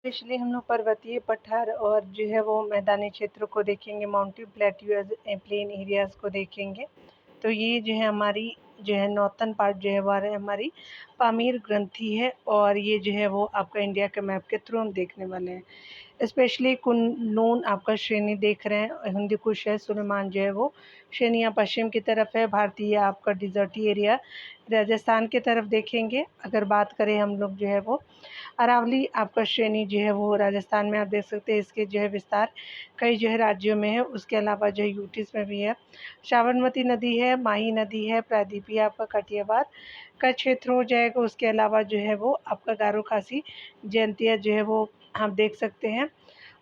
Specially हम लोग पर्वतीय पठार और जो है वो मैदानी क्षेत्रों को देखेंगे, माउंटेन प्लेट्यूज प्लेन एरियाज़ को देखेंगे। तो ये जो है हमारी जो है नॉर्थर्न पार्ट जो है वो हमारी पामीर ग्रंथि है और ये जो है वो आपका इंडिया के मैप के थ्रू हम देखने वाले हैं। स्पेशली कुनलून आपका श्रेणी देख रहे हैं, हिंदू कुश है, सुलेमान जो है वो श्रेणी यहाँ पश्चिम की तरफ है, भारतीय आपका डिजर्टी एरिया राजस्थान की तरफ देखेंगे। अगर बात करें हम लोग जो है वो अरावली आपका श्रेणी जो है वो राजस्थान में आप देख सकते हैं, इसके जो है विस्तार कई जो है राज्यों में है। उसके अलावा जो है यूटीज़ में भी है, साबरमती नदी है, माही नदी है, प्रायद्वीपीय आपका कटियावाद का क्षेत्र हो जाएगा। उसके अलावा जो है वो आपका गारो खासी जयंतिया जो है वो आप देख सकते हैं।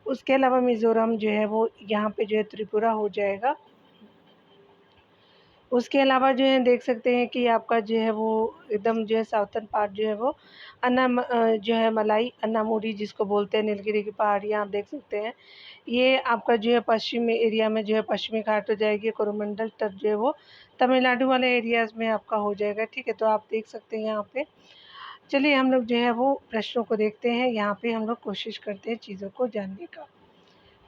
उसके अलावा मिज़ोरम जो है वो यहाँ पे जो है त्रिपुरा हो जाएगा। उसके अलावा जो है देख सकते हैं कि आपका जो है वो एकदम जो है साउथर्न पार्ट जो है वो जो है मलाई अन्नामुडी जिसको बोलते हैं, नीलगिरी की पहाड़ियाँ आप देख सकते हैं। ये आपका जो है पश्चिमी एरिया में जो है पश्चिमी घाट हो जाएगी, कोरोमंडल तट जो है वो तमिलनाडु वाले एरियाज़ में आपका हो जाएगा, ठीक है। तो आप देख सकते हैं यहाँ पे। चलिए हम लोग जो है वो प्रश्नों को देखते हैं, यहाँ पे हम लोग कोशिश करते हैं चीज़ों को जानने का।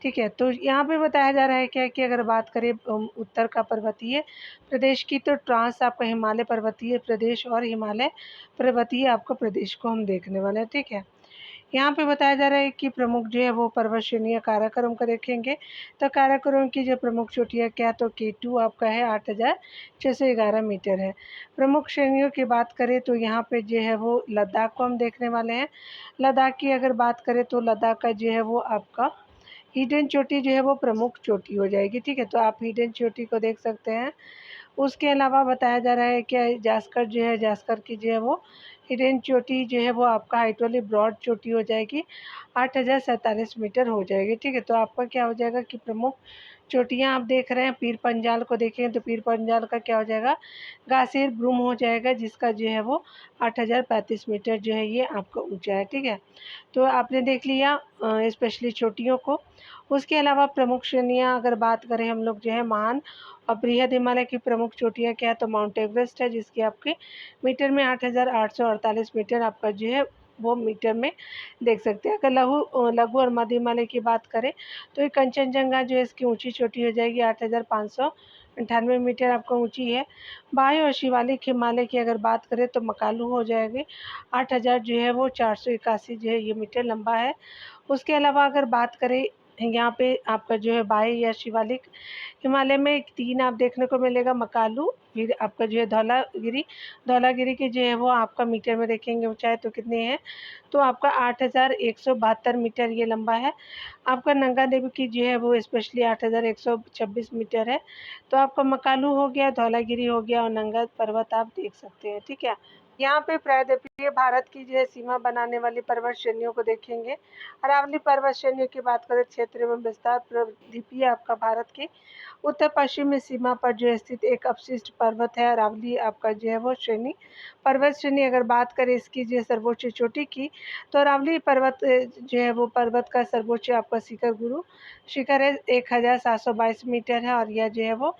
ठीक है, तो यहाँ पे बताया जा रहा है क्या कि अगर बात करें उत्तर का पर्वतीय प्रदेश की, तो ट्रांस आपका हिमालय पर्वतीय प्रदेश और हिमालय पर्वतीय आपका प्रदेश को हम देखने वाले हैं, ठीक है। यहाँ पे बताया जा रहा है कि प्रमुख जो है वो पर्वत श्रेणियाँ काराकोरम का देखेंगे। तो काराकोरम की जो प्रमुख चोटियाँ क्या, तो K2 आपका है 8611 मीटर है। प्रमुख श्रेणियों की बात करें तो यहाँ पे जो है वो लद्दाख को हम देखने वाले हैं। लद्दाख की अगर बात करें तो लद्दाख का जो है वो आपका हिडन चोटी जो है वो प्रमुख चोटी हो जाएगी, ठीक है। तो आप हिडन चोटी को देख सकते हैं। उसके अलावा बताया जा रहा है कि जास्कर जो है, जास्कर की जो है वो हिडन चोटी जो है वो आपका हाइट वाली ब्रॉड चोटी हो जाएगी, 8047 मीटर हो जाएगी, ठीक है। तो आपका क्या हो जाएगा कि प्रमुख चोटियाँ आप देख रहे हैं। पीर पंजाल को देखें तो पीर पंजाल का क्या हो जाएगा, गासीर ब्रूम हो जाएगा, जिसका जो है वो 8035 मीटर जो है ये आपका ऊंचा है, ठीक है। तो आपने देख लिया स्पेशली चोटियों को। उसके अलावा प्रमुख श्रेणियाँ अगर बात करें हम लोग जो है महान और बृहद हिमालय की प्रमुख चोटियाँ क्या है, तो माउंट एवरेस्ट है, जिसकी आपके मीटर में 8848 मीटर आपका जो है वो मीटर में देख सकते हैं। अगर लघु और मध्य हिमालय की बात करें तो ये कंचनजंगा जो है इसकी ऊंची चोटी हो जाएगी, 8598 मीटर आपका ऊंची है। बाह्य और शिवालिक हिमालय की अगर बात करें तो मकालू हो जाएगी, 8000 जो है वो 481 जो है ये मीटर लंबा है। उसके अलावा अगर बात करें यहाँ पे आपका जो है बाह्य या शिवालिक हिमालय में 3 आप देखने को मिलेगा, मकालू, फिर आपका जो है धौलागिरी। धौलागिरी की जो है वो आपका मीटर में देखेंगे ऊंचाई तो कितनी है, तो आपका 8172 मीटर ये लंबा है। आपका नंगा देवी की जो है वो स्पेशली 8126 मीटर है। तो आपका मकालू हो गया, धौलागिरी हो गया और नंगा पर्वत आप देख सकते हैं, ठीक है। यहाँ पे प्रायद्वीपीय भारत की जो है सीमा बनाने वाली पर्वत श्रेणियों को देखेंगे। अरावली पर्वत श्रेणियों की बात करें क्षेत्र में विस्तार, प्रायद्वीपीय आपका भारत की उत्तर पश्चिमी सीमा पर जो स्थित एक अपशिष्ट पर्वत है अरावली आपका जो है वो श्रेणी। पर्वत श्रेणी अगर बात करें इसकी जो सर्वोच्च चोटी की, तो अरावली पर्वत जो है वो पर्वत का सर्वोच्च आपका शिखर है, 1722 मीटर है और यह जो है वो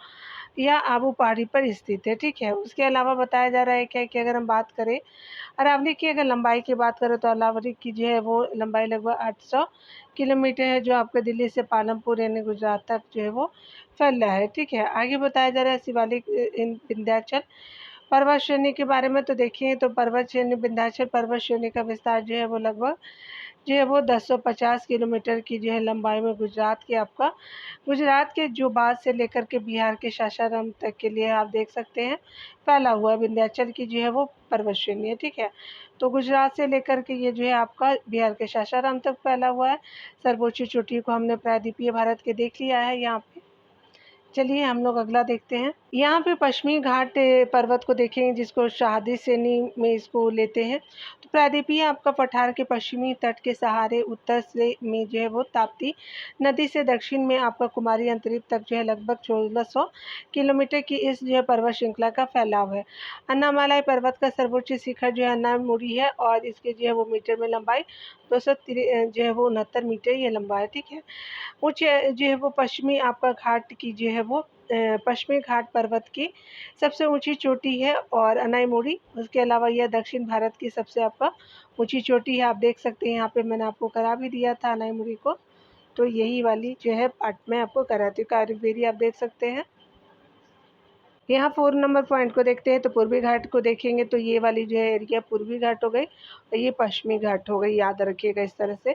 यह आबू पहाड़ी पर स्थित है, ठीक है। उसके अलावा बताया जा रहा है क्या कि अगर हम बात करें अरावली की अगर लंबाई की बात करें तो अरावली की जो है वो लंबाई लगभग 800 किलोमीटर है, जो आपके दिल्ली से पालमपुर यानी गुजरात तक जो है वो फैल रहा है, ठीक है। आगे बताया जा रहा है शिवालिक विंध्याचल पर्वत श्रेणी के बारे में। तो देखिए, तो पर्वत श्रेणी विंध्याचल पर्वत श्रेणी का विस्तार जो है वो लगभग जो है वो 1050 किलोमीटर की जो है लंबाई में गुजरात के जो बाद से लेकर के बिहार के सासाराम तक के लिए आप देख सकते हैं फैला हुआ है। विंध्याचल की जो है वो पर्वत श्रेणी है, ठीक है। तो गुजरात से लेकर के ये जो है आपका बिहार के सासाराम तक फैला हुआ है। सर्वोच्च चोटी को हमने प्रायद्वीपीय भारत के देख लिया है यहाँ पे। चलिए हम लोग अगला देखते हैं। यहाँ पे पश्चिमी घाट पर्वत को देखेंगे, जिसको शहादी श्रेणी में इसको लेते हैं। तो प्रायद्वीपीय आपका पठार के पश्चिमी तट के सहारे उत्तर से में जो है वो ताप्ती नदी से दक्षिण में आपका कुमारी अंतरिक्ष तक जो है लगभग 1400 किलोमीटर की इस जो है पर्वत श्रृंखला का फैलाव है। अन्नामलाई पर्वत का सर्वोच्च शिखर जो है अन्नामुड़ी है और इसके जो है वो मीटर में लंबाई 200 जो है वो 69 मीटर ये लंबा है, ठीक है। ऊँचे जो है वो पश्चिमी आपका घाट की जो है वो पश्चिमी घाट पर्वत की सबसे ऊंची चोटी है और अनाईमुड़ी, उसके अलावा यह दक्षिण भारत की सबसे आपका ऊंची चोटी है। आप देख सकते हैं यहाँ पे मैंने आपको करा भी दिया था अनाईमुड़ी को, तो यही वाली जो है पार्ट में आपको कराती हूँ। कारीबेरी आप देख सकते हैं। यहाँ 4 नंबर पॉइंट को देखते हैं तो पूर्वी घाट को देखेंगे तो ये वाली जो है एरिया पूर्वी घाट हो गई और ये पश्चिमी घाट हो गई, याद रखिएगा इस तरह से।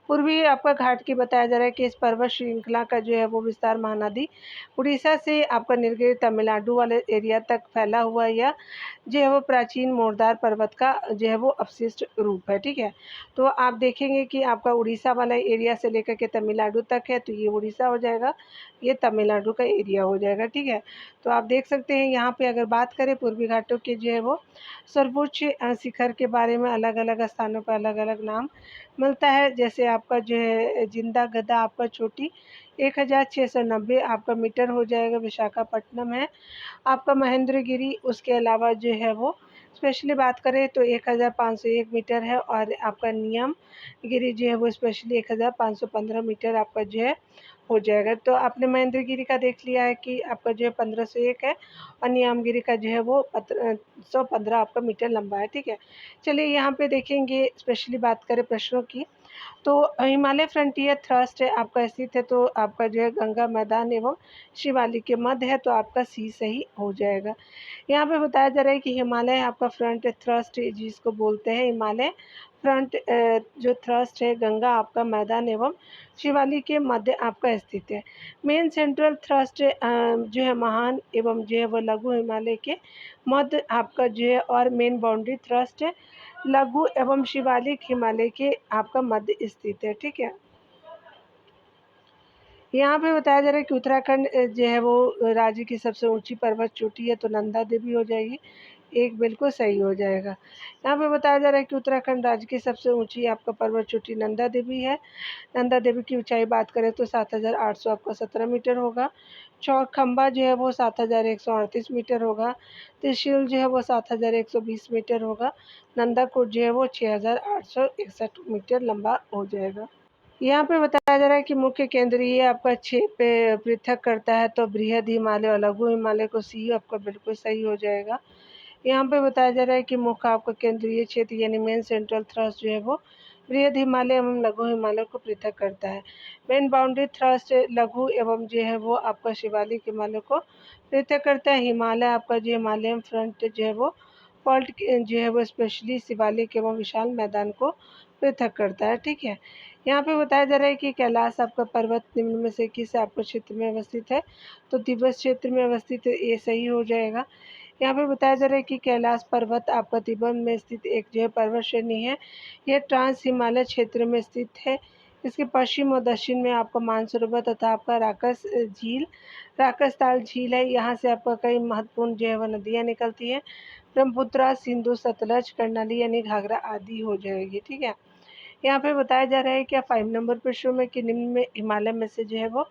पूर्वी आपका घाट की बताया जा रहा है कि इस पर्वत श्रृंखला का जो है वो विस्तार महानदी उड़ीसा से आपका नीलगिरी तमिलनाडु वाले एरिया तक फैला हुआ या जो है वो प्राचीन मोरदार पर्वत का जो है वो अवशिष्ट रूप है। ठीक है, तो आप देखेंगे कि आपका उड़ीसा वाला एरिया से लेकर के तमिलनाडु तक है, तो ये उड़ीसा हो जाएगा, ये तमिलनाडु का एरिया हो जाएगा। ठीक है, तो आप देख सकते हैं यहाँ पे अगर बात करें पूर्वी घाटों के जो है वो सर्वोच्च शिखर के बारे में अलग अलग स्थानों पर अलग अलग नाम मिलता है। जैसे आपका जो है जिंदा गदा आपका चोटी 1690 आपका मीटर हो जाएगा, विशाखापट्टनम है। आपका महेंद्रगिरी उसके अलावा जो है वो स्पेशली बात करें तो 1501 मीटर है और आपका नियम गिरी जो है वो स्पेशली 1515 मीटर आपका जो है हो जाएगा। तो आपने महेंद्रगिरी का देख लिया है कि आपका जो है 1501 है और नियमगिरी का जो है वो 115 आपका मीटर लंबा है। ठीक है, चलिए यहाँ पे देखेंगे स्पेशली बात करें प्रश्नों की तो हिमालय फ्रंटियर थ्रस्ट है आपका स्थित है, तो आपका जो है गंगा मैदान एवं शिवालिक के मध्य है, तो आपका सी सही हो जाएगा। यहाँ पे बताया जा रहा है कि हिमालय आपका फ्रंट थ्रस्ट जिसको बोलते हैं हिमालय फ्रंट जो थ्रस्ट है गंगा आपका मैदान एवं शिवालिक के मध्य आपका स्थित है। मेन सेंट्रल थ्रस्ट जो है महान एवं जो है वो लघु हिमालय के मध्य आपका जो है और मेन बाउंड्री थ्रस्ट है लघु एवं शिवालिक हिमालय के आपका मध्य स्थित है। ठीक है, यहाँ पे बताया जा रहा है कि उत्तराखंड जो है वो राज्य की सबसे ऊंची पर्वत चोटी है, तो नंदा देवी हो जाएगी, एक बिल्कुल सही हो जाएगा। यहाँ पे बताया जा रहा है कि उत्तराखंड राज्य की सबसे ऊंची आपका पर्वत चोटी नंदा देवी है। नंदा देवी की ऊंचाई बात करें तो 7800 आपका 17 मीटर होगा। चौखंबा जो है वो 7138 मीटर होगा। त्रिशूल जो है वो 7120 मीटर होगा। नंदाकोट जो है वो 6861 मीटर लंबा हो जाएगा। यहाँ पे बताया जा रहा है कि मुख्य केंद्रीय आपका 6 पे पृथक करता है, तो बृहद हिमालय और लघु हिमालय को सी आपका बिल्कुल सही हो जाएगा। यहाँ पे बताया जा रहा है कि मुख्य आपका केंद्रीय क्षेत्र यानी मेन सेंट्रल थ्रस्ट जो है वो बृहद हिमालय एवं लघु हिमालय को पृथक करता है। मेन बाउंड्री थ्रस्ट लघु एवं जो है वो आपका शिवालिक हिमालय को पृथक करता है। हिमालय आपका जो हिमालयन फ्रंट जो है वो फॉल्ट जो है वो स्पेशली शिवालिक एवं विशाल मैदान को पृथक करता है। ठीक है, यहाँ पे बताया जा रहा है कि कैलाश आपका पर्वत निम्न में से किस आपके क्षेत्र में अवस्थित है, तो तिब्बत क्षेत्र में अवस्थित है, ये सही हो जाएगा। यहाँ पे बताया जा रहा है कि कैलाश पर्वत आपका तिब्बत में स्थित एक जो है पर्वत श्रेणी है, यह ट्रांस हिमालय क्षेत्र में स्थित है। इसके पश्चिम और दक्षिण में आपका मानसरोवर तथा आपका राकस झील राकसताल झील है। यहाँ से आपका कई महत्वपूर्ण जो है वह नदियाँ निकलती हैं, ब्रह्मपुत्रा सिंधु सतलज कर्णाली यानी घाघरा आदि हो जाएगी। ठीक है, यहाँ पे बताया जा रहा है कि 5 नंबर प्रश्नों में कि निम्न में हिमालय में से जो है वो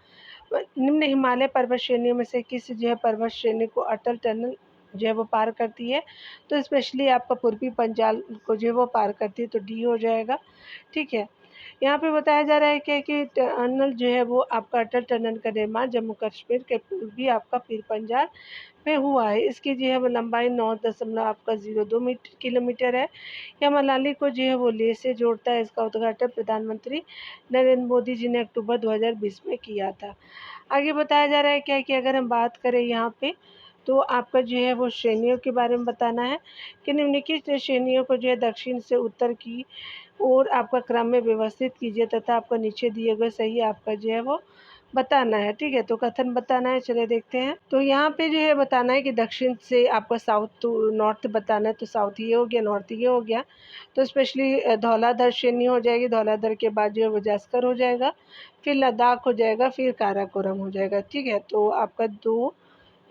निम्न हिमालय पर्वत श्रेणियों में से किस जो है पर्वत श्रेणी को अटल टनल जो है वो पार करती है, तो स्पेशली आपका पूर्वी पंजाब को जो है वो पार करती है, तो डी हो जाएगा। ठीक है, यहाँ पे बताया जा रहा है कि टनल जो है वो आपका अटल टनल का निर्माण जम्मू कश्मीर के पूर्वी आपका पीर पंजाल में हुआ है। इसकी जो है वो लंबाई 9 आपका 02 किलोमीटर है। यह मनाली को जो है वो लेह से जोड़ता है। इसका उद्घाटन प्रधानमंत्री नरेंद्र मोदी जी ने अक्टूबर 2020 में किया था। आगे बताया जा रहा है क्या कि अगर हम बात करें यहाँ पे तो आपका जो है वो श्रेणियों के बारे में बताना है कि निम्नलिखित श्रेणियों को जो है दक्षिण से उत्तर की ओर आपका क्रम में व्यवस्थित कीजिए तथा आपको नीचे दिए गए सही आपका जो है वो बताना है। ठीक है, तो कथन बताना है, चलिए देखते हैं। तो यहाँ पे जो है बताना है कि दक्षिण से आपका साउथ टू नॉर्थ बताना है, तो साउथ ये हो गया, नॉर्थ ये हो गया, तो स्पेशली धौलाधर श्रेणी हो जाएगी। धौलाधर के बाद जो है वो जास्कर हो जाएगा, फिर लद्दाख हो जाएगा, फिर काराकोरम हो जाएगा। ठीक है, तो आपका 2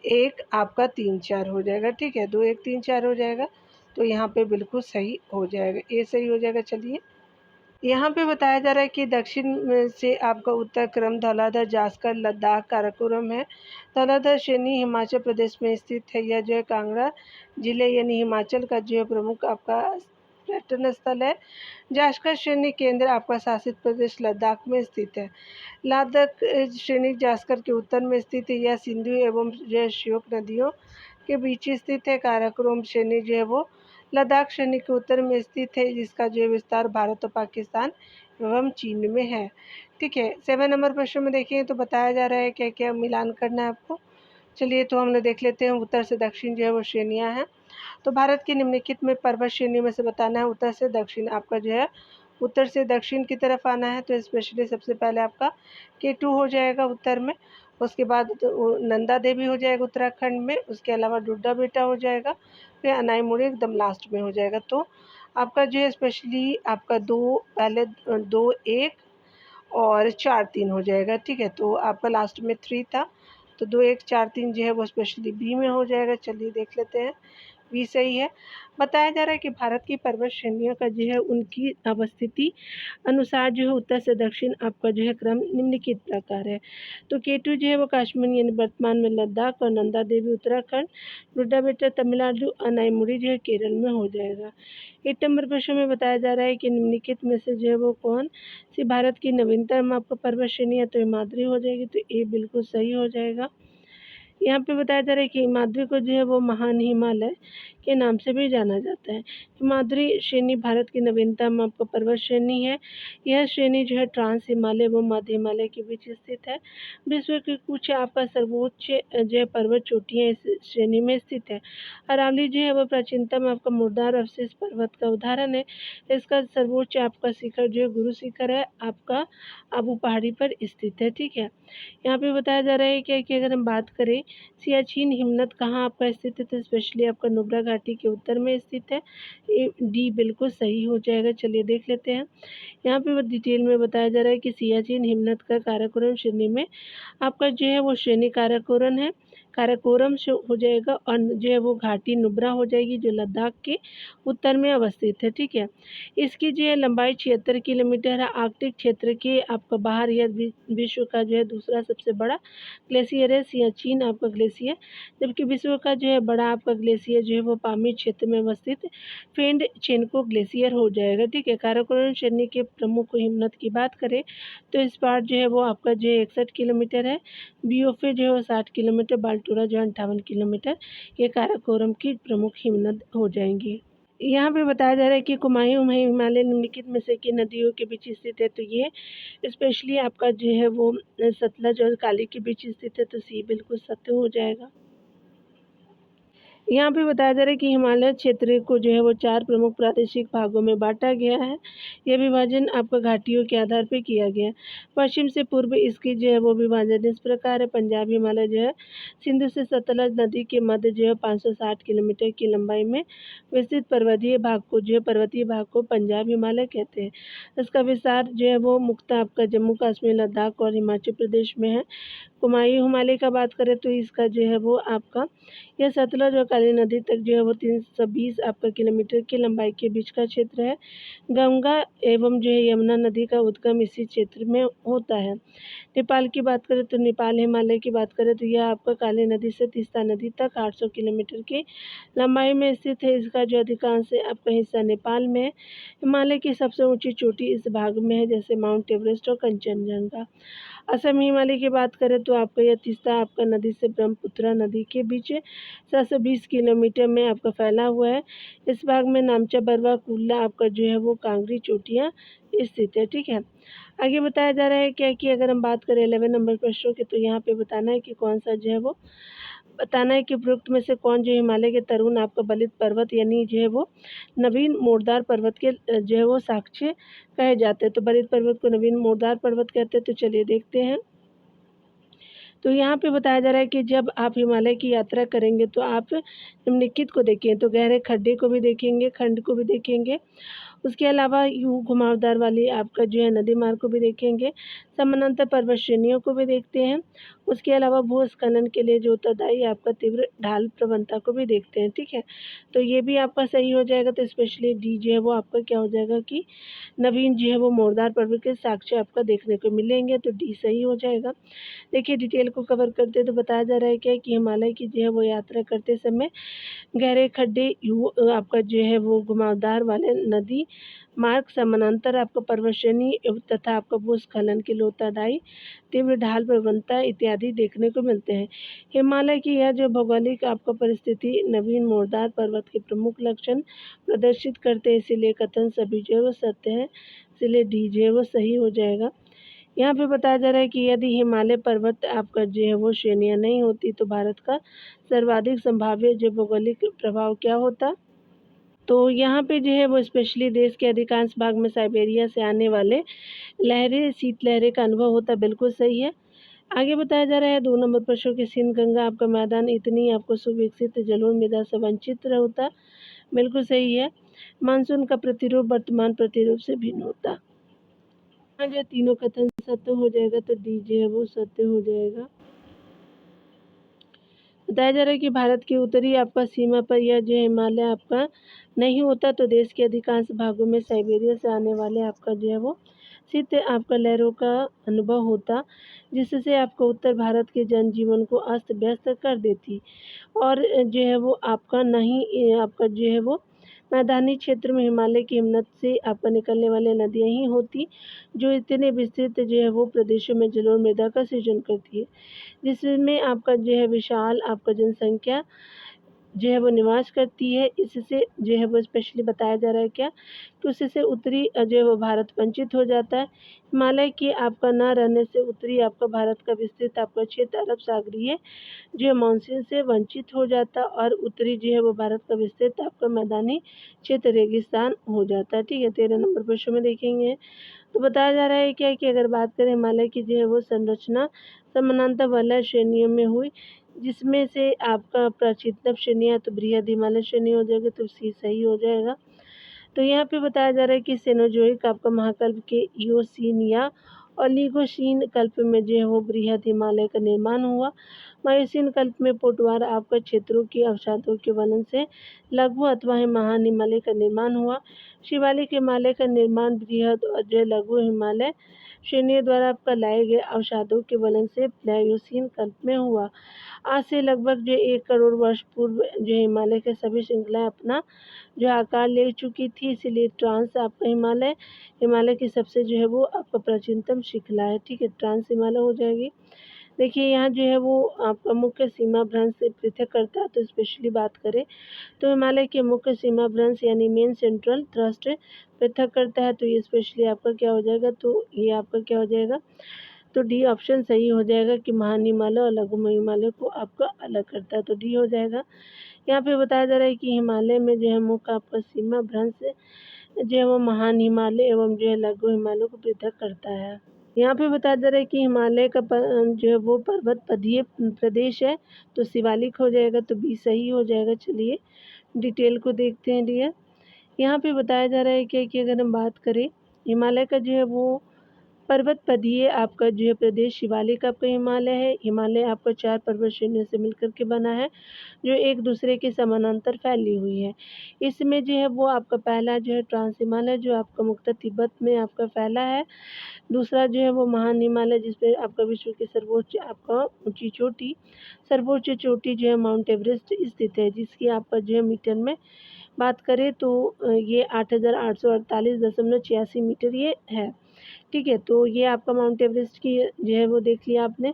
1 आपका 3 4 हो जाएगा। ठीक है, 2 1 3 4 हो जाएगा, तो यहाँ पे बिल्कुल सही हो जाएगा, ये सही हो जाएगा। चलिए यहाँ पे बताया जा रहा है कि दक्षिण में से आपका उत्तर क्रम धौलाधर जास्कर लद्दाख काराकोरम है। धौलाधर श्रेणी हिमाचल प्रदेश में स्थित है। यह जो है कांगड़ा जिले यानी हिमाचल का जो है प्रमुख आपका पर्यटन स्थल है। जास्कर श्रेणी केंद्र आपका शासित प्रदेश लद्दाख में स्थित है। लद्दाख श्रेणी जास्कर के उत्तर में स्थित है। यह सिंधु एवं श्योक नदियों के बीच स्थित है। काराकोरम श्रेणी जो है वो लद्दाख श्रेणी के उत्तर में स्थित है, जिसका जो विस्तार भारत और पाकिस्तान एवं चीन में है। ठीक है, 7 नंबर प्रश्न में देखिए तो बताया जा रहा है क्या क्या मिलान करना है आपको। चलिए तो हमने देख लेते हैं उत्तर से दक्षिण जो है वो श्रेणियाँ हैं। तो भारत की निम्नलिखित में पर्वत श्रेणी में से बताना है उत्तर से दक्षिण। आपका जो है उत्तर से दक्षिण की तरफ आना है, तो स्पेशली सबसे पहले आपका K2 हो जाएगा उत्तर में। उसके बाद तो नंदा देवी हो जाएगा उत्तराखंड में। उसके अलावा डुड्डा बेटा हो जाएगा, फिर अनाईमुड़ी एकदम लास्ट में हो जाएगा। तो आपका जो है स्पेशली आपका 2 पहले 2 1 और 4 3 हो जाएगा। ठीक है, तो आपका लास्ट में 3 था, तो 2 1 4 3 जो है वो स्पेशली बी में हो जाएगा। चलिए देख लेते हैं, बी सही है। बताया जा रहा है कि भारत की पर्वत श्रेणियों का जो है उनकी अवस्थिति अनुसार जो है उत्तर से दक्षिण आपका जो है क्रम निम्नलिखित प्रकार है। तो K2 जो है वो कश्मीर यानी वर्तमान में लद्दाख और नंदा देवी उत्तराखंड, डुड्डा बेटा तमिलनाडु, अनाईमुड़ी जो है केरल में हो जाएगा। 8 नंबर प्रश्न में बताया जा रहा है कि निम्नलिखित में से जो है वो कौन सी भारत की नवीनतम आपका पर्वत श्रेणी है। तो हिमाद्री हो जाएगी, तो ए बिल्कुल सही हो जाएगा। यहाँ पे बताया जा रहा है कि हिमाद्री को जो है वो महान हिमालय के नाम से भी जाना जाता है। हिमाद्री श्रेणी भारत की नवीनतम आपका पर्वत श्रेणी है। यह श्रेणी जो है ट्रांस हिमालय व मध्य हिमालय के बीच स्थित है। विश्व की कुछ आपका सर्वोच्च जो है पर्वत चोटियाँ इस श्रेणी में स्थित है। अरावली जो है वो प्राचीनतम आपका मुर्दार अवशेष पर्वत का उदाहरण है। इसका सर्वोच्च आपका शिखर जो है गुरु शिखर है, आपका आबू पहाड़ी पर स्थित है। ठीक है, यहाँ पे बताया जा रहा है कि अगर हम बात करें सियाचिन हिमनद कहाँ आपका स्थित है, तो स्पेशली आपका नुब्रा घाटी के उत्तर में स्थित है। डी बिल्कुल सही हो जाएगा। चलिए देख लेते हैं, यहाँ पे वो डिटेल में बताया जा रहा है कि सियाचिन हिमनद का काराकोरम श्रेणी में आपका जो है वो श्रेणी काराकोरम है, काराकोरम से हो जाएगा। और जो है वो घाटी नुब्रा हो जाएगी जो लद्दाख के उत्तर में अवस्थित है। ठीक है, इसकी जो है लंबाई 76 किलोमीटर है। आर्कटिक क्षेत्र के आपका बाहर यह विश्व का जो है दूसरा सबसे बड़ा ग्लेशियर है, सियाचिन आपका ग्लेशियर। जबकि विश्व का जो है बड़ा आपका ग्लेशियर जो है वो पामीर क्षेत्र में अवस्थित फेंड चेनको ग्लेशियर हो जाएगा। ठीक है, काराकोरम श्रेणी के प्रमुख हिमनद की बात करें तो इस बार जो है वो आपका जो है 61 किलोमीटर है। बीओफे जो है वो 60 किलोमीटर, बाल्टोरा जो है 58 किलोमीटर, ये काराकोरम की प्रमुख हिमनद हो जाएंगी। यहाँ पे बताया जा रहा है कि कुमायूं हिमालय निम्नलिखित में से की नदियों के बीच स्थित है। तो ये स्पेशली आपका जो है वो सतलज और काली के बीच स्थित है, तो सी बिल्कुल सत्य हो जाएगा। यहाँ पे बताया जा रहा है कि हिमालय क्षेत्र को जो है वो 4 प्रमुख प्रादेशिक भागों में बांटा गया है। यह विभाजन आपका घाटियों के आधार पर किया गया है। पश्चिम से पूर्व इसकी जो है वो विभाजन इस प्रकार है। पंजाब हिमालय जो है सिंधु से सतलज नदी के मध्य जो है 560 किलोमीटर की लंबाई में विस्तृत पर्वतीय भाग को पंजाब हिमालय कहते हैं। इसका विस्तार जो है वो मुख्यतः आपका जम्मू कश्मीर, लद्दाख और हिमाचल प्रदेश में है। कुमायूं हिमालय का बात करें तो इसका जो है वो आपका यह सतलज और काली नदी तक जो है वो 320 आपका किलोमीटर की लंबाई के बीच का क्षेत्र है। गंगा एवं जो है यमुना नदी का उद्गम इसी क्षेत्र में होता है। नेपाल की बात करें तो नेपाल हिमालय की बात करें तो यह आपका काली नदी से तीस्ता नदी तक 800 किलोमीटर की लंबाई में स्थित है। इसका जो अधिकांश है आपका हिस्सा नेपाल में है। हिमालय की सबसे ऊंची चोटी इस भाग में है, जैसे माउंट एवरेस्ट और कंचनजंगा। असम हिमालय की बात करें तो आपका यह तीस्ता आपका नदी से ब्रह्मपुत्रा नदी के बीच 720 किलोमीटर में आपका फैला हुआ है। इस भाग में नामचा, बरवा, कुल्ला आपका जो है वो कांगड़ी चोटियाँ स्थित है। ठीक है, आगे बताया जा रहा है क्या कि अगर हम बात करें 11 नंबर प्रश्नों की, तो यहाँ पे बताना है कि कौन सा जो है वो बताना है कि उपरोक्त में से कौन जो हिमालय के तरुण आपका बलित पर्वत यानी जो है वो नवीन मोरदार पर्वत के जो है वो साक्ष्य कहे जाते हैं। तो बलित पर्वत को नवीन मोरदार पर्वत कहते हैं। तो चलिए देखते हैं, तो यहाँ पे बताया जा रहा है कि जब आप हिमालय की यात्रा करेंगे तो आप निम्नलिखित को देखें, तो गहरे खड्डे को भी देखेंगे, खंड को भी देखेंगे। उसके अलावा यूँ घुमावदार वाली आपका जो है नदी मार्ग को भी देखेंगे, समानांतर पर्वत श्रेणियों को भी देखते हैं। उसके अलावा भूस्खलन के लिए जो उत्तरदायी आपका तीव्र ढाल प्रवणता को भी देखते हैं, ठीक है। तो ये भी आपका सही हो जाएगा। तो स्पेशली डी जो है वो आपका क्या हो जाएगा कि नवीन जो है वो मोरदार पर्व के साक्ष्य आपका देखने को मिलेंगे, तो डी सही हो जाएगा। देखिए डिटेल को कवर करते हैं तो बताया जा रहा है क्या कि हिमालय की जो है वो यात्रा करते समय गहरे खड्डे आपका जो है वो घुमावदार वाले नदी मार्ग समानांतर आपका पर्वतश्रेणी तथा आपका भूस्खलन के लिए उत्तरदायी तीव्र ढाल प्रवणता इत्यादि देखने को मिलते हैं। हिमालय की यह जो भौगोलिक आपका परिस्थिति नवीन मोरदार पर्वत के प्रमुख लक्षण प्रदर्शित करते हैं, इसीलिए कथन सभी जो है वो सत्य है, इसलिए डी जो है वो सही हो जाएगा। यहाँ पे बताया जा रहा है कि यदि हिमालय पर्वत आपका जो है वो श्रेणियाँ नहीं होती तो भारत का सर्वाधिक संभाव्य जो भौगोलिक प्रभाव क्या होता। तो यहाँ पे जो है वो स्पेशली देश के अधिकांश भाग में साइबेरिया से आने वाले लहरें शीतलहरें का अनुभव होता, बिल्कुल सही है। आगे बताया जा रहा है 2 नंबर प्रश्न के सिंध गंगा आपका मैदान इतनी आपको सुविकसित जलोढ़ मृदा से वंचित होता, बिल्कुल सही है। मानसून का प्रतिरूप वर्तमान प्रतिरूप से भिन्न होता। जो तीनों कथन सत्य हो जाएगा तो डी जो है वो सत्य हो जाएगा। बताया जा रहा है कि भारत की उत्तरी आपका सीमा पर यह जो हिमालय आपका नहीं होता तो देश के अधिकांश भागों में साइबेरिया से आने वाले आपका जो है वो शीत आपका लहरों का अनुभव होता, जिससे आपका उत्तर भारत के जनजीवन को अस्त व्यस्त कर देती और जो है वो आपका नहीं आपका जो है वो मैदानी क्षेत्र में हिमालय की हिमनद से आपका निकलने वाली नदियाँ ही होती, जो इतने विस्तृत जो है वो प्रदेशों में जलोढ़ मृदा का सृजन करती है, जिसमें आपका जो है विशाल आपका जनसंख्या जो है वो निवास करती है। इससे जो है वो स्पेशली बताया जा रहा है क्या कि उससे उत्तरी जो है वो भारत वंचित हो जाता है। हिमालय की आपका न रहने से उत्तरी आपका भारत का विस्तृत आपका क्षेत्र अरब सागरीय जो है मानसून से वंचित हो जाता और उत्तरी जो है वो भारत का विस्तृत आपका मैदानी क्षेत्र रेगिस्तान हो जाता है, ठीक है। 13 नंबर प्रश्न में देखेंगे तो बताया जा रहा है क्या कि अगर बात करें हिमालय की जो है वो संरचना समानांतर वलय श्रेणियों में हुई, जिसमें से आपका प्राचीनतम श्रेणियाँ तो बृहद हिमालय श्रेणी हो जाएगी, तो सी सही हो जाएगा। तो यहाँ पे बताया जा रहा है कि सेनोजोइक आपका महाकल्प के इओसीन या ओलिगोशीन कल्प में जो है वो बृहद हिमालय का निर्माण हुआ। मायोसीन कल्प में पोटवार आपका क्षेत्रों की अवसादों के वलन से लघु अथवा महान हिमालय का निर्माण हुआ। शिवालिक हिमालय का निर्माण बृहद और जो लघु हिमालय श्रेणियों द्वारा आपका लाए गए अवसादों के वलन से प्लायोसीन कल्प में हुआ। आज से लगभग जो 1 करोड़ वर्ष पूर्व जो हिमालय के सभी श्रृंखलाएं अपना जो आकार ले चुकी थी, इसीलिए ट्रांस आपका हिमालय हिमालय की सबसे जो है वो आपका प्राचीनतम श्रृंखला है, ठीक है। ट्रांस हिमालय हो जाएगी। देखिए यहाँ जो है वो आपका मुख्य सीमा भ्रंश से पृथक करता है, तो स्पेशली बात करें तो हिमालय के मुख्य सीमा भ्रंश यानी मेन सेंट्रल थ्रस्ट पृथक करता है, तो ये स्पेशली आपका क्या हो जाएगा, तो ये आपका क्या हो जाएगा, तो डी ऑप्शन सही हो जाएगा कि महान हिमालय और लघु हिमालय को आपका अलग करता है, तो डी हो जाएगा। यहाँ पे बताया जा रहा है कि हिमालय में जो है मुख्य आपका सीमा भ्रंश जो है वो महान हिमालय एवं जो है लघु हिमालय को पृथक करता है। यहाँ पे बताया जा रहा है कि हिमालय का जो है वो पर्वत पदीय प्रदेश है, तो शिवालिक हो जाएगा, तो बी सही हो जाएगा। चलिए डिटेल को देखते हैं डियर। यहाँ पे बताया जा रहा है कि अगर हम बात करें हिमालय का जो है वो पर्वत पदीय आपका जो है प्रदेश शिवालिक आपका हिमालय है। हिमालय आपका 4 पर्वत श्रेणियों से मिलकर के बना है, जो एक दूसरे के समानांतर फैली हुई है। इसमें जो है वो आपका पहला जो है ट्रांस हिमालय जो आपका मुख्यतः तिब्बत में आपका फैला है। दूसरा जो है वो महान हिमालय जिसपे आपका विश्व की सर्वोच्च आपका ऊंची चोटी सर्वोच्च चोटी जो है माउंट एवरेस्ट स्थित है, जिसकी आपका जो है मीटर में बात करें तो ये 8,848.86 मीटर ये है, ठीक है। तो ये आपका माउंट एवरेस्ट की जो है वो देख लिया आपने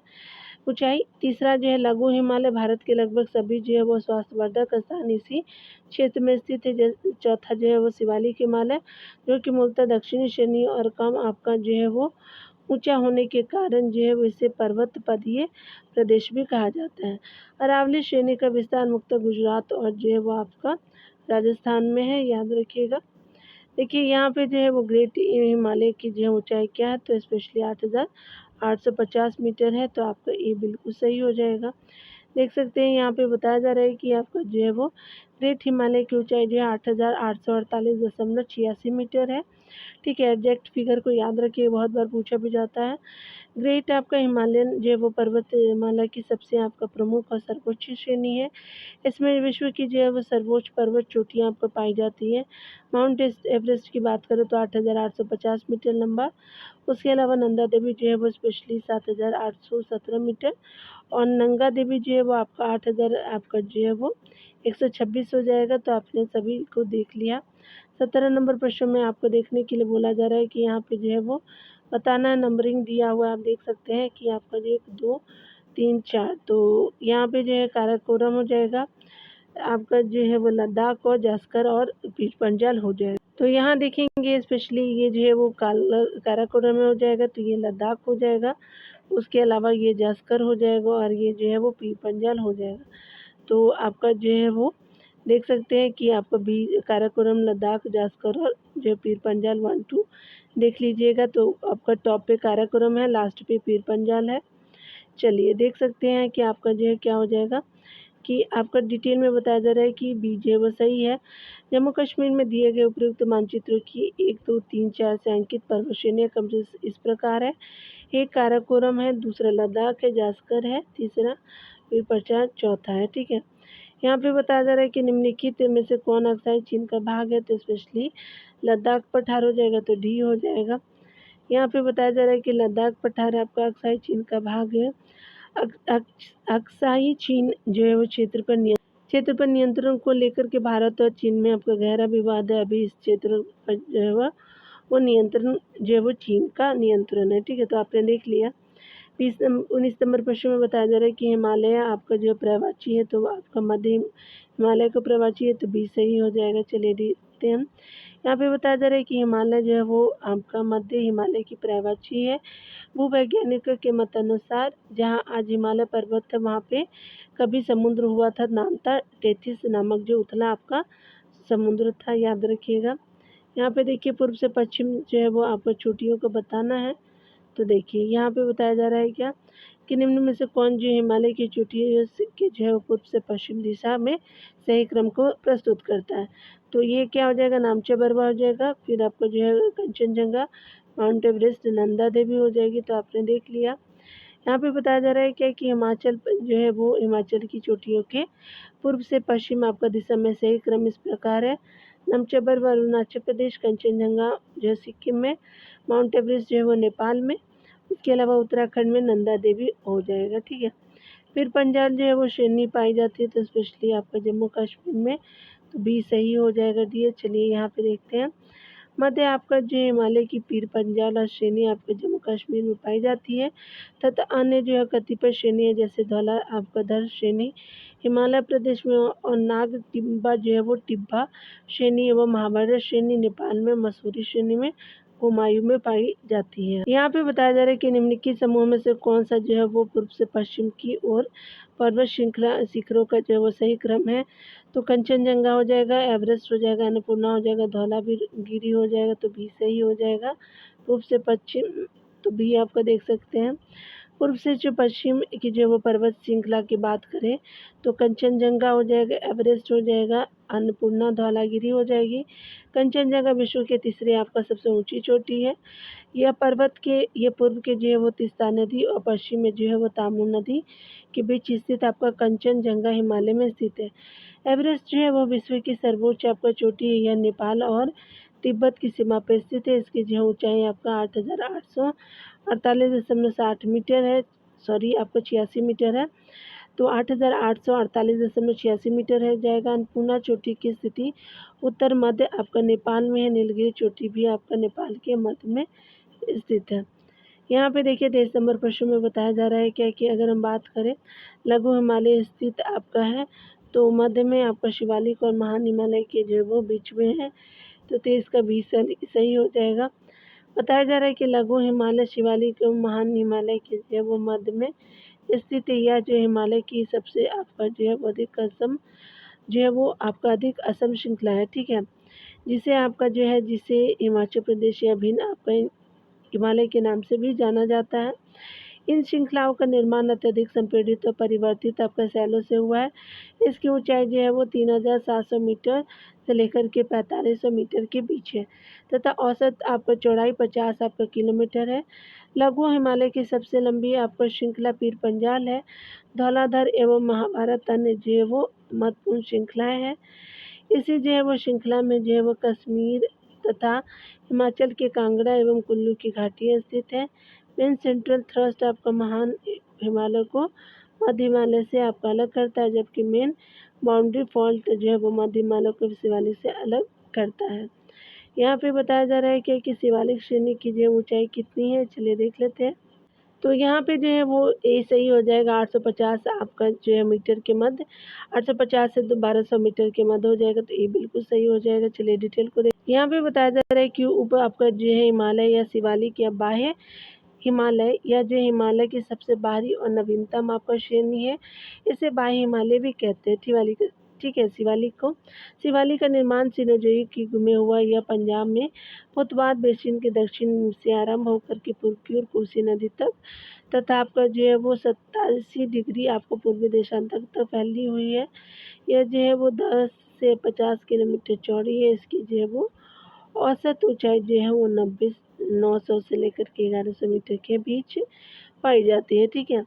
ऊंचाई। तीसरा जो है लघु हिमालय भारत के लगभग सभी जो है वो स्वास्थ्यवर्धक स्थान इसी क्षेत्र में स्थित है। चौथा जो है वो शिवालिक हिमालय जो कि मूलतः दक्षिणी श्रेणी और कम आपका जो है वो ऊंचा होने के कारण जो है वो इसे पर्वत पदीय प्रदेश भी कहा जाता है। अरावली श्रेणी का विस्तार मुख्यतः गुजरात और जो है वो आपका राजस्थान में है, याद रखिएगा। देखिए यहाँ पे जो है वो ग्रेट हिमालय की जो है ऊंचाई क्या है, तो स्पेशली 8,850 मीटर है, तो आपका ये बिल्कुल सही हो जाएगा। देख सकते हैं यहाँ पे बताया जा रहा है कि आपका जो है वो ग्रेट हिमालय की ऊंचाई जो है 8,848.86 मीटर है। ठीक है। एग्जैक्ट फिगर को याद रखिए, बहुत बार पूछा भी जाता है। ग्रेट आपका हिमालयन जो है वो पर्वतमाला की सबसे आपका प्रमुख और सर्वोच्च श्रेणी है। इसमें विश्व की जो है वो सर्वोच्च पर्वत चोटियाँ आपको पाई जाती हैं। माउंट एवरेस्ट की बात करें तो 8,850 मीटर लंबा। उसके अलावा नंदा देवी जो है वो स्पेशली 7,817 मीटर, और नंगा देवी जो है वो आपका 8,000 आपका जो है वो 126 हो जाएगा। तो आपने सभी को देख लिया। 17 नंबर प्रश्न में आपको देखने के लिए बोला जा रहा है कि यहाँ पे जो है वो बताना है, नंबरिंग दिया हुआ है। आप देख सकते हैं कि आपका जो 1, 2, 3, 4, तो यहाँ पे जो है काराकोरम हो जाएगा, आपका जो है वो लद्दाख और जास्कर और पीर पंजाल हो जाएगा। तो यहाँ देखेंगे स्पेशली ये जो है वो काराकोरम में हो जाएगा, तो ये लद्दाख हो जाएगा। उसके अलावा ये जास्कर हो जाएगा और ये जो है वो पीर पंजाल हो जाएगा। तो आपका जो है वो देख सकते हैं कि आपका बी काराकोरम, लद्दाख, जास्कर और जो पीर पंजाल 1, 2 देख लीजिएगा। तो आपका टॉप पे काराकोरम है, लास्ट पे पीर पंजाल है। चलिए देख सकते हैं कि आपका जो है क्या हो जाएगा कि आपका डिटेल में बताया जा रहा है कि बी जो है वो सही है। जम्मू कश्मीर में दिए गए उपयुक्त मानचित्रों की 1, 2, 3, 4 से अंकित पर्वत श्रेणियाँ इस प्रकार है। एक काराकोरम है, दूसरा लद्दाख है, जास्कर है, तीसरा पीर पंजाल, चौथा है। ठीक है। यहाँ पे बताया जा रहा है कि निम्नलिखित में से कौन अक्साई चीन का भाग है, तो स्पेशली लद्दाख पठार हो जाएगा, तो डी हो जाएगा। यहाँ पे बताया जा रहा है कि लद्दाख पठार आपका अक्साई चीन का भाग है। अक्साई चीन जो है वो क्षेत्र पर नियंत्रण को लेकर के भारत और चीन में आपका गहरा विवाद है। अभी इस क्षेत्र पर जो है वो नियंत्रण जो है वो चीन का नियंत्रण है। ठीक है, तो आपने देख लिया। 19 नंबर प्रश्न में बताया जा रहा है कि हिमालय आपका जो पर्वतची है, तो आपका मध्य हिमालय का पर्वतची है, तो बी सही हो जाएगा। चलिए देखते हैं हम। यहाँ पे बताया जा रहा है कि हिमालय जो है वो आपका मध्य हिमालय की पर्वतची है। भूवैज्ञानिकों के मतानुसार जहाँ आज हिमालय पर्वत था, वहाँ पे कभी समुद्र हुआ था, नाम था टेथिस नामक जो उथला आपका समुद्र था, याद रखिएगा। यहाँ पे देखिए पूर्व से पश्चिम जो है वो आपको चोटियों को बताना है। तो देखिए यहाँ पे बताया जा रहा है क्या कि निम्न में से कौन जो हिमालय की चोटियों के जो है पूर्व से पश्चिम दिशा में सही क्रम को प्रस्तुत करता है। तो ये क्या हो जाएगा, नामचा बरवा हो जाएगा, फिर आपका जो है कंचनजंगा, माउंट एवरेस्ट, नंदा देवी हो जाएगी। तो आपने देख लिया। यहाँ पे बताया जा रहा है क्या कि जो है वो हिमाचल की चोटियों के पूर्व से पश्चिम आपका दिशा में सही क्रम इस प्रकार है। नामचा बरवा अरुणाचल प्रदेश, कंचनजंगा जो है सिक्किम में, माउंट एवरेस्ट जो है वो नेपाल में, इसके अलावा उत्तराखंड में नंदा देवी हो जाएगा। ठीक है। फिर पंजाब जो है वो श्रेणी पाई जाती है, तो स्पेशली आपका जम्मू कश्मीर में, तो बी सही हो जाएगा। डी। चलिए यहाँ पे देखते हैं। मध्य आपका जो हिमालय की पीर पंजाल और श्रेणी आपके जम्मू कश्मीर में पाई जाती है, तथा अन्य जो है कतिपय श्रेणी जैसे धौला आपका धर श्रेणी हिमालय प्रदेश में, और नाग टिब्बा जो है वो टिब्बा श्रेणी एवं महाभारत श्रेणी नेपाल में, मसूरी श्रेणी में, कुमायूं में पाई जाती है। यहाँ पे बताया जा रहा है कि निम्नलिखित समूह में से कौन सा जो है वो पूर्व से पश्चिम की ओर पर्वत श्रृंखला शिखरों का जो है वो सही क्रम है। तो कंचनजंगा हो जाएगा, एवरेस्ट हो जाएगा, अन्नपूर्णा हो जाएगा, धौलागिरी हो जाएगा, तो बी सही हो जाएगा। पूर्व से पश्चिम, तो बी आपका देख सकते हैं। पूर्व से जो पश्चिम की जो वो पर्वत श्रृंखला की बात करें तो कंचनजंगा हो जाएगा, एवरेस्ट हो जाएगा, अन्नपूर्णा, धौलागिरी हो जाएगी। कंचनजंगा विश्व के तीसरे आपका सबसे ऊंची चोटी है। यह पूर्व के जो है वो तीस्ता नदी और पश्चिम में जो है वो तामू नदी के बीच स्थित आपका कंचनजंगा हिमालय में स्थित है। एवरेस्ट जो है वो विश्व की सर्वोच्च आपका चोटी है। यह नेपाल और तिब्बत की सीमा पर स्थित है। इसकी जो ऊंचाई आपका 8,848.60 मीटर है, सॉरी आपका 86 मीटर है। तो 8,848.86 मीटर है जाएगा। अन्नपूर्णा चोटी की स्थिति उत्तर मध्य आपका नेपाल में है। नीलगिरी चोटी भी आपका नेपाल के मध्य में स्थित है। यहाँ पे देखिए 23 नंबर प्रश्न में बताया जा रहा है क्या कि अगर हम बात करें लघु हिमालय स्थित आपका है, तो मध्य में आपका शिवालिक और महान हिमालय के जो वो बीच में है, तो 23 का 20 सही हो जाएगा। बताया जा रहा है कि लघु हिमालय शिवालिक एवं महान हिमालय के जो है वो मध्य में स्थित है। यह जो हिमालय की सबसे आपका जो है वो अधिक असम जो है वो आपका अधिक असम श्रृंखला है। ठीक है, जिसे हिमाचल प्रदेश या भिन्न आपका हिमालय के नाम से भी जाना जाता है। इन श्रृंखलाओं का निर्माण अत्यधिक संपीड़ित और परिवर्तित आपका शैलों से हुआ है। इसकी ऊंचाई जो है वो 3700 मीटर से लेकर के 4500 मीटर के बीच है तथा औसत आपका चौड़ाई 50 आपका किलोमीटर है। लघु हिमालय की सबसे लंबी आपका श्रृंखला पीर पंजाल है। धौलाधर एवं महाभारत अन्य जो है वो महत्वपूर्ण श्रृंखलाएं हैं। इसी जो है वो श्रृंखला में जो है वो कश्मीर तथा हिमाचल के कांगड़ा एवं कुल्लू की घाटियाँ स्थित है। मेन सेंट्रल थ्रस्ट आपका महान हिमालय को मध्य हिमालय से आपका अलग करता है, जबकि मेन बाउंड्री फॉल्ट जो है वो मध्य हिमालय को शिवालिक से अलग करता है। यहाँ पे बताया जा रहा है कि शिवालिक श्रेणी की जो ऊंचाई कितनी है, चलिए देख लेते हैं। तो यहाँ पे जो है वो ए सही हो जाएगा 850 आपका जो है मीटर के मध्य, 850 से 1200 मीटर के मध्य हो जाएगा, तो ये बिल्कुल सही हो जाएगा। चलिए डिटेल को देख। यहाँ पे बताया जा रहा है कि ऊपर आपका जो है हिमालय या शिवालिक या बाह्य हिमालय या जो हिमालय की सबसे बाहरी और नवीनतम आपका श्रेणी है, इसे बाह्य हिमालय भी कहते हैं। शिवालिक, ठीक है। शिवालिक का निर्माण सिनोजोइक युग में हुआ। यह पंजाब में फुटबाथ बेसिन के दक्षिण से आरंभ होकर के पूर्व की ओर कोसी नदी तक तथा आपका जो है वो 87 डिग्री आपको पूर्वी देशांतर तक फैली हुई है। यह जो है वो 10 से 50 किलोमीटर चौड़ी है। इसकी जो है वो औसत ऊंचाई जो है वो 900 से लेकर के 1100 मीटर के बीच पाई जाती है, ठीक है।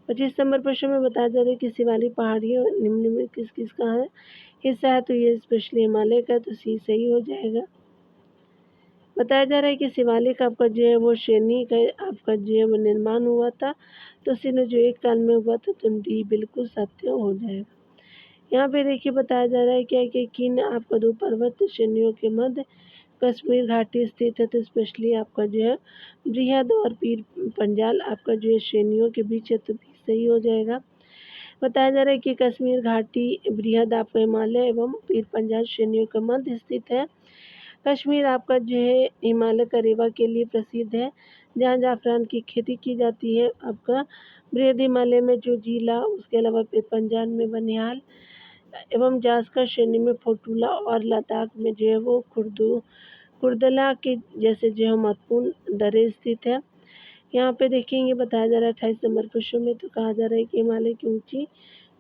25 नंबर प्रश्न में बताया जा रहा है कि शिवालिक पहाड़ियों निम्न में किस किस का है हिस्सा है, तो ये स्पेशली हिमालय का, तो सी सही हो जाएगा। बताया जा रहा है कि शिवालिक आपका जो है वो श्रेणी का आपका जो है वो निर्माण हुआ था, तो सिनोजोइक काल में हुआ था, तो डी बिल्कुल सत्य हो जाएगा। यहाँ पे देखिए बताया जा रहा है क्या कि किन आपका दो पर्वत श्रेणियों के मध्य कश्मीर घाटी स्थित है, तो स्पेशली आपका जो है बृहद और पीर पंजाल आपका जो है श्रेणियों के बीच है, तो भी सही हो जाएगा। बताया जा रहा है कि कश्मीर घाटी बृहद आपका हिमालय एवं पीर पंजाल श्रेणियों के मध्य स्थित है। कश्मीर आपका जो है हिमालय का रेवा के लिए प्रसिद्ध है, जहाँ जाफरान की खेती की जाती है। आपका बृहद हिमालय में जो जिला, उसके अलावा पीर पंजाल में बनिहाल एवं जास्कर श्रेणी में फोटूला और लद्दाख में जो है वो खुर्दला के जैसे जो है महत्वपूर्ण दरें स्थित है। यहाँ पे देखेंगे बताया जा रहा है 28 नंबर प्रश्न में, तो कहा जा रहा है कि हिमालय की ऊंची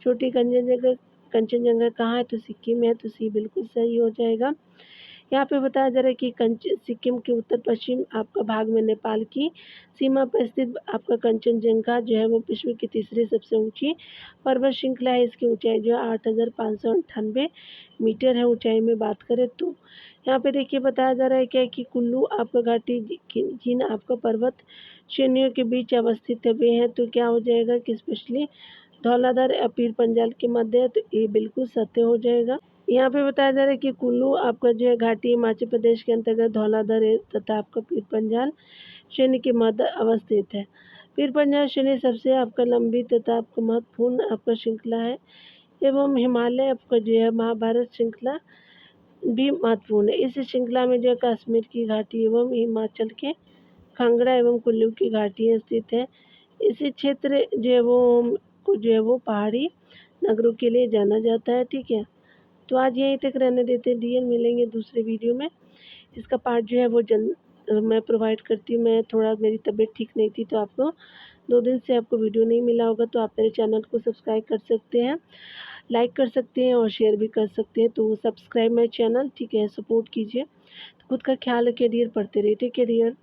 छोटी कंचनजंगा कहाँ है, तो सिक्किम है, तो सी बिल्कुल सही हो जाएगा। यहाँ पे बताया जा रहा है कि सिक्किम के उत्तर पश्चिम आपका भाग में नेपाल की सीमा पर स्थित आपका कंचनजंगा जो है वो विश्व की तीसरी सबसे ऊंची पर्वत श्रृंखला है। इसकी ऊंचाई जो है 8598 मीटर है। ऊंचाई में बात करें तो यहाँ पे देखिए बताया जा रहा है क्या कि कुल्लू आपका घाटी जिन आपका पर्वत श्रेणियों के बीच अवस्थित है वे हैं, तो क्या हो जाएगा कि स्पेशली धौलाधर या पीर पंजाल के मध्य है, तो ये बिल्कुल सत्य हो जाएगा। यहाँ पे बताया जा रहा है कि कुल्लू आपका जो है घाटी हिमाचल प्रदेश के अंतर्गत धौलाधर है तथा आपका पीर पंजाल श्रेणी के मध्य अवस्थित है। पीर पंजाल श्रेणी सबसे आपका लंबी तथा आपका महत्वपूर्ण आपका श्रृंखला है एवं हिमालय आपका जो है महाभारत श्रृंखला भी महत्वपूर्ण है। इस श्रृंखला में जो है कश्मीर की घाटी एवं हिमाचल के कांगड़ा एवं कुल्लू की घाटियाँ स्थित है। इसी क्षेत्र जो है वो पहाड़ी नगरों के लिए जाना जाता है, ठीक है। तो आज यहीं तक रहने देते हैं डियर, मिलेंगे दूसरे वीडियो में। इसका पार्ट जो है वो जल्द मैं प्रोवाइड करती हूँ। मैं थोड़ा मेरी तबीयत ठीक नहीं थी, तो आपको 2 दिन से आपको वीडियो नहीं मिला होगा, तो आप मेरे चैनल को सब्सक्राइब कर सकते हैं, लाइक कर सकते हैं और शेयर भी कर सकते हैं। तो सब्सक्राइब माई चैनल, ठीक है, सपोर्ट कीजिए। तो खुद का ख्याल रखिए डियर, पढ़ते रहिए, टेक केयर डियर।